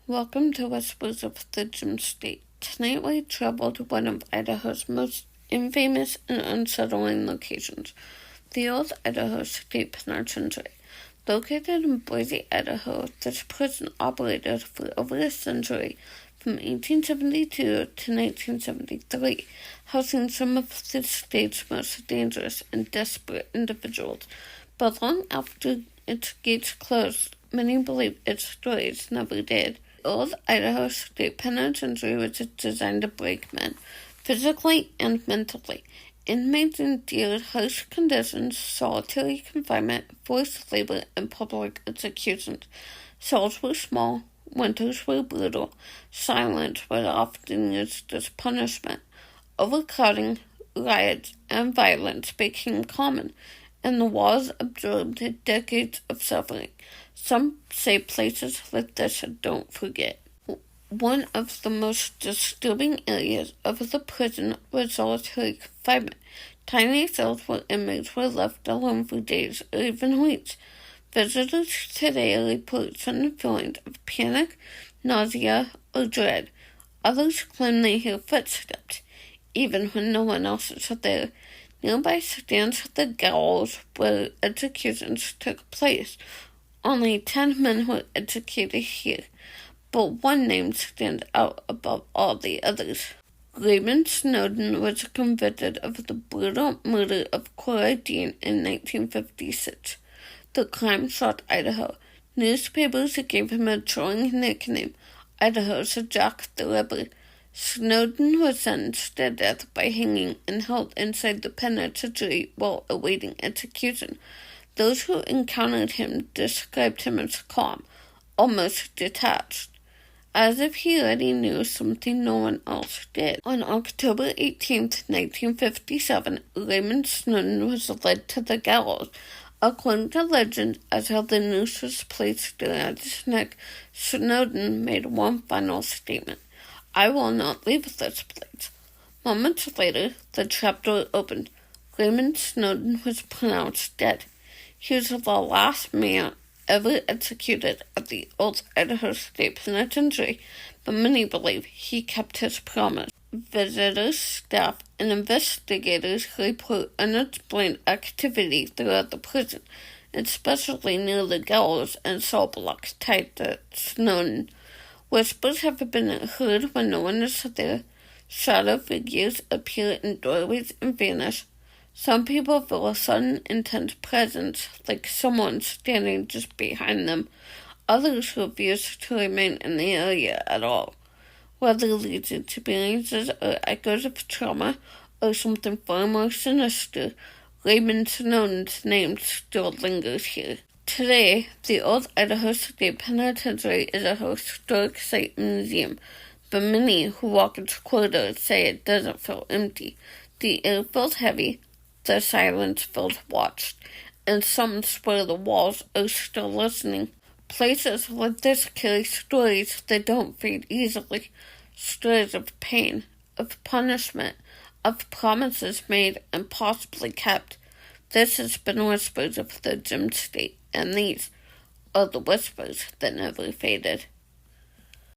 Welcome to Whispers of the Gem State. Tonight we travel to one of Idaho's most infamous and unsettling locations, the Old Idaho State Penitentiary. Located in Boise, Idaho, this prison operated for over a century, from 1872 to 1973, housing some of the state's most dangerous and desperate individuals. But long after its gates closed, many believe its doors never did. The Old Idaho State Penitentiary was designed to break men, physically and mentally. Inmates endured harsh conditions, solitary confinement, forced labor, and public executions. Cells were small, winters were brutal, silence was often used as punishment. Overcrowding, riots, and violence became common, and the walls absorbed decades of suffering. Some say places like this don't forget. One of the most disturbing areas of the prison was solitary confinement, tiny cells where inmates were left alone for days or even weeks. Visitors today report sudden feelings of panic, nausea, or dread. Others claim they hear footsteps, even when no one else is there. Nearby stands the gallows where executions took place. Only 10 men were executed here, but one name stands out above all the others. Raymond Snowden was convicted of the brutal murder of Cora Dean in 1956. The crime shocked Idaho. Newspapers gave him a chilling nickname, Idaho's Jack the Ripper. Snowden was sentenced to death by hanging and held inside the penitentiary while awaiting execution. Those who encountered him described him as calm, almost detached, as if he already knew something no one else did. On October 18, 1957, Raymond Snowden was led to the gallows. According to legend, as how the noose was placed around his neck, Snowden made one final statement: "I will not leave this place." Moments later, the trapdoor opened. Raymond Snowden was pronounced dead. He was the last man ever executed at the Old Idaho State Penitentiary, but many believe he kept his promise. Visitors, staff, and investigators report unexplained activity throughout the prison, especially near the gallows and cell blocks tied to Snowden. Whispers have been heard when no one is there. Shadow figures appear in doorways and vanish. Some people feel a sudden, intense presence, like someone standing just behind them. Others refuse to remain in the area at all. Whether these experiences are echoes of trauma or something far more sinister, Raymond Snowden's name still lingers here. Today, the Old Idaho State Penitentiary is a historic site museum, but many who walk its corridors say it doesn't feel empty. The air feels heavy, the silence feels watched, and some swear the walls are still listening. Places like this carry stories that don't fade easily, stories of pain, of punishment, of promises made and possibly kept. This has been Whispers of the Gem State, and these are the whispers that never faded.